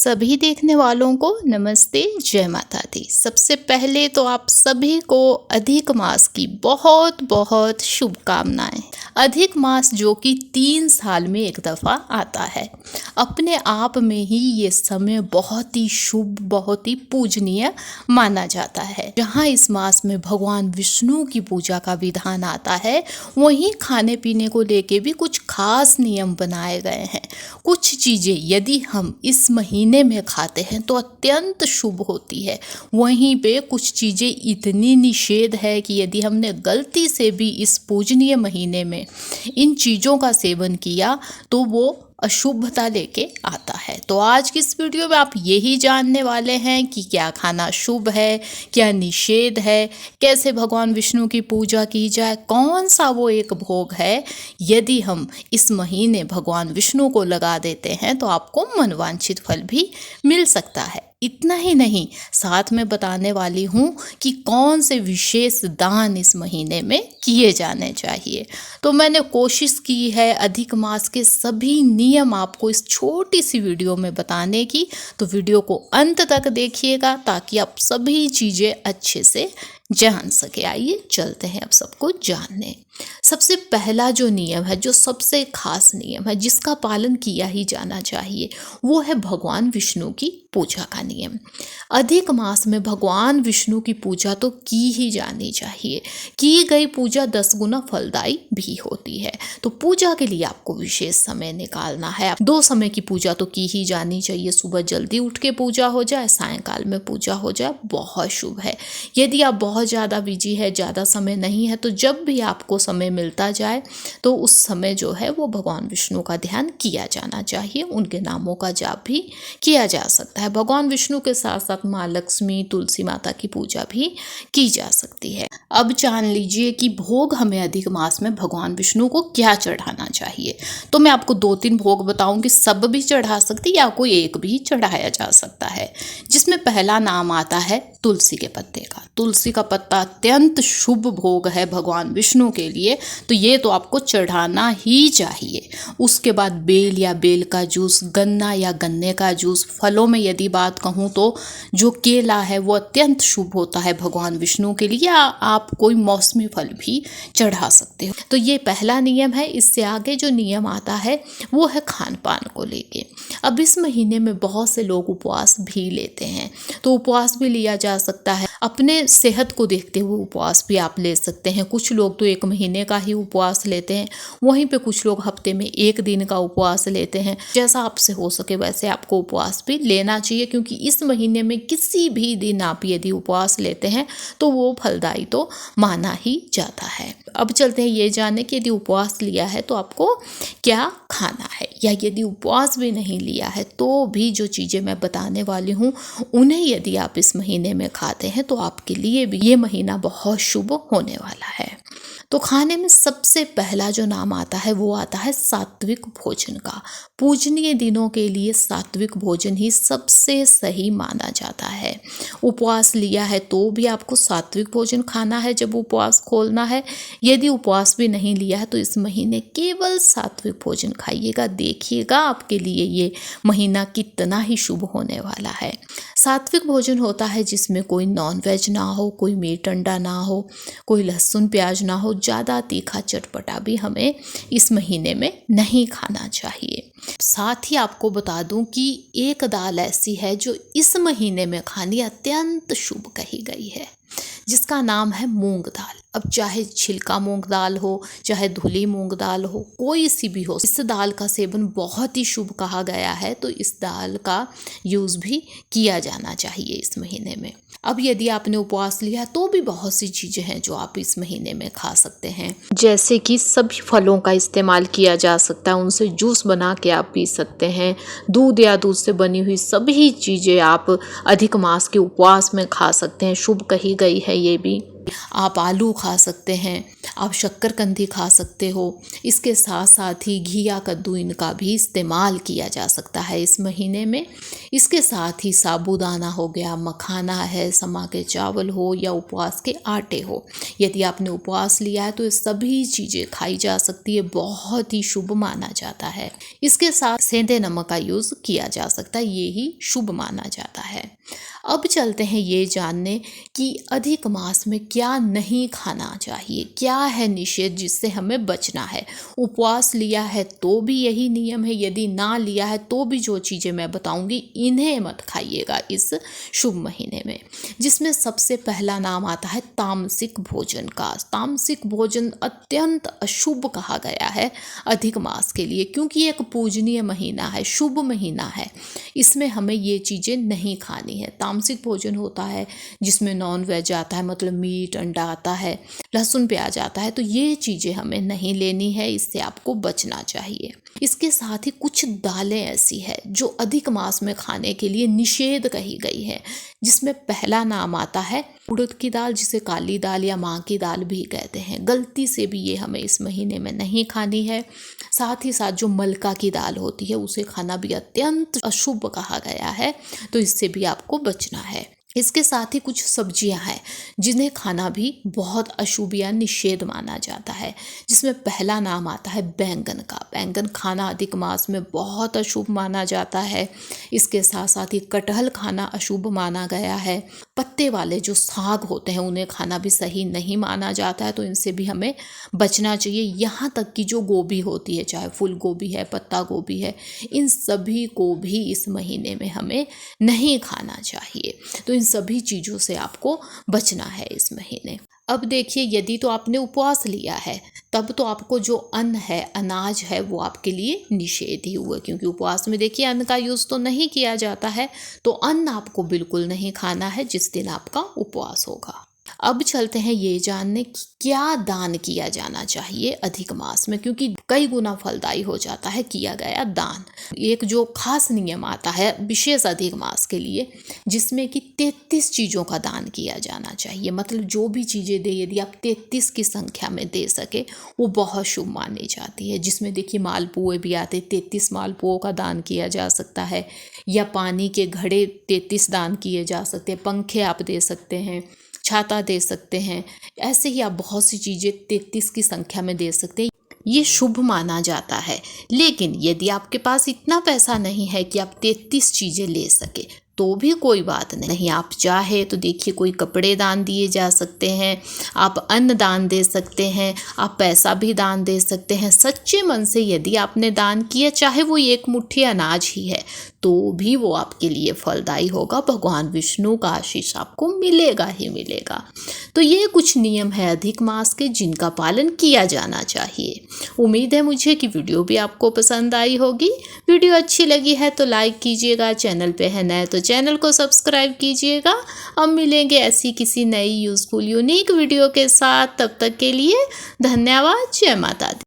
सभी देखने वालों को नमस्ते, जय माता दी। सबसे पहले तो आप सभी को अधिक मास की बहुत बहुत शुभकामनाएं। अधिक मास जो कि 3 साल में एक दफ़ा आता है, अपने आप में ही ये समय बहुत ही शुभ, बहुत ही पूजनीय माना जाता है। जहाँ इस मास में भगवान विष्णु की पूजा का विधान आता है, वहीं खाने पीने को लेके भी कुछ खास नियम बनाए गए हैं। कुछ चीज़ें यदि हम इस महीने में खाते हैं तो अत्यंत शुभ होती है, वहीं पे कुछ चीज़ें इतनी निषेध है कि यदि हमने गलती से भी इस पूजनीय महीने में इन चीज़ों का सेवन किया तो वो अशुभता लेके आता है। तो आज की इस वीडियो में आप यही जानने वाले हैं कि क्या खाना शुभ है, क्या निषेध है, कैसे भगवान विष्णु की पूजा की जाए, कौन सा वो एक भोग है यदि हम इस महीने भगवान विष्णु को लगा देते हैं तो आपको मनवांछित फल भी मिल सकता है। इतना ही नहीं, साथ में बताने वाली हूँ कि कौन से विशेष दान इस महीने में किए जाने चाहिए। तो मैंने कोशिश की है अधिक मास के सभी नियम आपको इस छोटी सी वीडियो में बताने की, तो वीडियो को अंत तक देखिएगा ताकि आप सभी चीज़ें अच्छे से जान सके। आइए चलते हैं अब सब कुछ जानने। सबसे पहला जो नियम है, जो सबसे खास नियम है, जिसका पालन किया ही जाना चाहिए, वो है भगवान विष्णु की पूजा का नियम। अधिक मास में भगवान विष्णु की पूजा तो की ही जानी चाहिए। की गई पूजा 10 गुना फलदायी भी होती है। तो पूजा के लिए आपको विशेष समय निकालना है। 2 समय की पूजा तो की ही जानी चाहिए। सुबह जल्दी उठ के पूजा हो जाए, सायंकाल में पूजा हो जाए, बहुत शुभ है। यदि आप बहुत ज़्यादा बिजी है, ज़्यादा समय नहीं है, तो जब भी आपको समय मिलता जाए तो उस समय जो है वो भगवान विष्णु का ध्यान किया जाना चाहिए। उनके नामों का जाप भी किया जा सकता है। भगवान विष्णु के साथ साथ माँ लक्ष्मी, तुलसी माता की पूजा भी की जा सकती है। अब जान लीजिए कि भोग हमें अधिक मास में भगवान विष्णु को क्या चढ़ाना चाहिए। तो मैं आपको 2-3 भोग बताऊंगी, सब भी चढ़ा सकती या कोई एक भी चढ़ाया जा सकता है। जिसमें पहला नाम आता है तुलसी के पत्ते का। तुलसी का पत्ता अत्यंत शुभ भोग है भगवान विष्णु के लिए, तो ये तो आपको चढ़ाना ही चाहिए। उसके बाद बेल या बेल का जूस, गन्ना या गन्ने का जूस। फलों में यदि बात कहूँ तो जो केला है वो अत्यंत शुभ होता है भगवान विष्णु के लिए। आप कोई मौसमी फल भी चढ़ा सकते हो। तो ये पहला नियम है। इससे आगे जो नियम आता है वो है खान पान को लेके। अब इस महीने में बहुत से लोग उपवास भी लेते हैं, तो उपवास भी लिया जा सकता है। अपने सेहत को देखते हुए उपवास भी आप ले सकते हैं। कुछ लोग तो 1 महीने का ही उपवास लेते हैं, वहीं पे कुछ लोग हफ्ते में 1 दिन का उपवास लेते हैं। जैसा आपसे हो सके वैसे आपको उपवास भी लेना चाहिए, क्योंकि इस महीने में किसी भी दिन आप यदि उपवास लेते हैं तो वो फलदायी तो माना ही जाता है। अब चलते हैं ये जानने कि यदि उपवास लिया है तो आपको क्या खाना है, या यदि उपवास भी नहीं लिया है तो भी जो चीज़ें मैं बताने वाली हूँ उन्हें यदि आप इस महीने में खाते हैं तो आपके लिए भी ये महीना बहुत शुभ होने वाला है। तो खाने में सबसे पहला जो नाम आता है वो आता है सात्विक भोजन का। पूजनीय दिनों के लिए सात्विक भोजन ही सबसे सही माना जाता है। उपवास लिया है तो भी आपको सात्विक भोजन खाना है जब उपवास खोलना है। यदि उपवास भी नहीं लिया है तो इस महीने केवल सात्विक भोजन खाइएगा। देखिएगा आपके लिए ये महीना कितना ही शुभ होने वाला है। सात्विक भोजन होता है जिसमें कोई नॉनवेज ना हो, कोई मीट अंडा ना हो, कोई लहसुन प्याज ना हो, ज़्यादा तीखा चटपटा भी हमें इस महीने में नहीं खाना चाहिए। साथ ही आपको बता दूं कि एक दाल ऐसी है जो इस महीने में खानी अत्यंत शुभ कही गई है, जिसका नाम है मूंग दाल। अब चाहे छिलका मूंग दाल हो, चाहे धुली मूंग दाल हो, कोई सी भी हो, इस दाल का सेवन बहुत ही शुभ कहा गया है। तो इस दाल का यूज़ भी किया जाना चाहिए इस महीने में। अब यदि आपने उपवास लिया तो भी बहुत सी चीज़ें हैं जो आप इस महीने में खा सकते हैं, जैसे कि सभी फलों का इस्तेमाल किया जा सकता है, उनसे जूस बना के आप पी सकते हैं। दूध या दूध से बनी हुई सभी चीज़ें आप अधिक मास के उपवास में खा सकते हैं, शुभ कही गई है ये भी। आप आलू खा सकते हैं, आप शक्करकंदी खा सकते हो। इसके साथ साथ ही घिया कद्दू इनका भी इस्तेमाल किया जा सकता है इस महीने में। इसके साथ ही साबूदाना हो गया, मखाना है, समा के चावल हो या उपवास के आटे हो। यदि आपने उपवास लिया है तो ये सभी चीज़ें खाई जा सकती है, बहुत ही शुभ माना जाता है। इसके साथ सेंधे नमक का यूज़ किया जा सकता है, ये ही शुभ माना जाता है। अब चलते हैं ये जानने कि अधिक मास में क्या नहीं खाना चाहिए, क्या है निषेध जिससे हमें बचना है। उपवास लिया है तो भी यही नियम है, यदि ना लिया है तो भी जो चीज़ें मैं बताऊंगी इन्हें मत खाइएगा इस शुभ महीने में। जिसमें सबसे पहला नाम आता है तामसिक भोजन का। तामसिक भोजन अत्यंत अशुभ कहा गया है अधिक मास के लिए, क्योंकि एक पूजनीय महीना है, शुभ महीना है। इसमें हमें ये चीज़ें नहीं खानी है। तामसिक भोजन होता है जिसमें नॉन वेज आता है, मतलब मीट अंडा आता है, लहसुन प्याज आता है, तो ये चीज़ें हमें नहीं लेनी है, इससे आपको बचना चाहिए। इसके साथ ही कुछ दालें ऐसी है जो अधिक मास में खाने के लिए निषेध कही गई है, जिसमें पहला नाम आता है उड़द की दाल, जिसे काली दाल या माँ की दाल भी कहते हैं। गलती से भी ये हमें इस महीने में नहीं खानी है। साथ ही साथ जो मलका की दाल होती है उसे खाना भी अत्यंत अशुभ कहा गया है, तो इससे भी आपको बचना है। इसके साथ ही कुछ सब्जियां हैं जिन्हें खाना भी बहुत अशुभ या निषेध माना जाता है, जिसमें पहला नाम आता है बैंगन का। बैंगन खाना अधिक मास में बहुत अशुभ माना जाता है। इसके साथ साथ ही कटहल खाना अशुभ माना गया है। पत्ते वाले जो साग होते हैं उन्हें खाना भी सही नहीं माना जाता है, तो इनसे भी हमें बचना चाहिए। यहाँ तक कि जो गोभी होती है, चाहे फूल गोभी है, पत्ता गोभी है, इन सभी को भी इस महीने में हमें नहीं खाना चाहिए। तो इन सभी चीज़ों से आपको बचना है इस महीने। अब देखिए, यदि तो आपने उपवास लिया है तब तो आपको जो अन्न है, अनाज है, वो आपके लिए निषेध ही हुआ, क्योंकि उपवास में देखिए अन्न का यूज़ तो नहीं किया जाता है, तो अन्न आपको बिल्कुल नहीं खाना है जिस दिन आपका उपवास होगा। अब चलते हैं ये जानने कि क्या दान किया जाना चाहिए अधिक मास में, क्योंकि कई गुना फलदायी हो जाता है किया गया दान। एक जो खास नियम आता है विशेष अधिक मास के लिए, जिसमें कि 33 चीज़ों का दान किया जाना चाहिए। मतलब जो भी चीज़ें दे, यदि आप 33 की संख्या में दे सके वो बहुत शुभ मानी जाती है। जिसमें देखिए मालपुए भी आते, 33 मालपुओं का दान किया जा सकता है, या पानी के घड़े 33 दान किए जा सकते हैं, पंखे आप दे सकते हैं, छाता दे सकते हैं। ऐसे ही आप बहुत सी चीज़ें 33 की संख्या में दे सकते हैं, ये शुभ माना जाता है। लेकिन यदि आपके पास इतना पैसा नहीं है कि आप 33 चीज़ें ले सके तो भी कोई बात नहीं। आप चाहे तो देखिए कोई कपड़े दान दिए जा सकते हैं, आप अन्न दान दे सकते हैं, आप पैसा भी दान दे सकते हैं। सच्चे मन से यदि आपने दान किया, चाहे वो एक मुट्ठी अनाज ही है, तो भी वो आपके लिए फलदायी होगा। भगवान विष्णु का आशीष आपको मिलेगा ही मिलेगा। तो ये कुछ नियम है अधिक मास के जिनका पालन किया जाना चाहिए। उम्मीद है मुझे कि वीडियो भी आपको पसंद आई होगी। वीडियो अच्छी लगी है तो लाइक कीजिएगा, चैनल पे है नए तो चैनल को सब्सक्राइब कीजिएगा। अब मिलेंगे ऐसी किसी नई यूज़फुल यूनिक वीडियो के साथ, तब तक के लिए धन्यवाद। जय माता दी।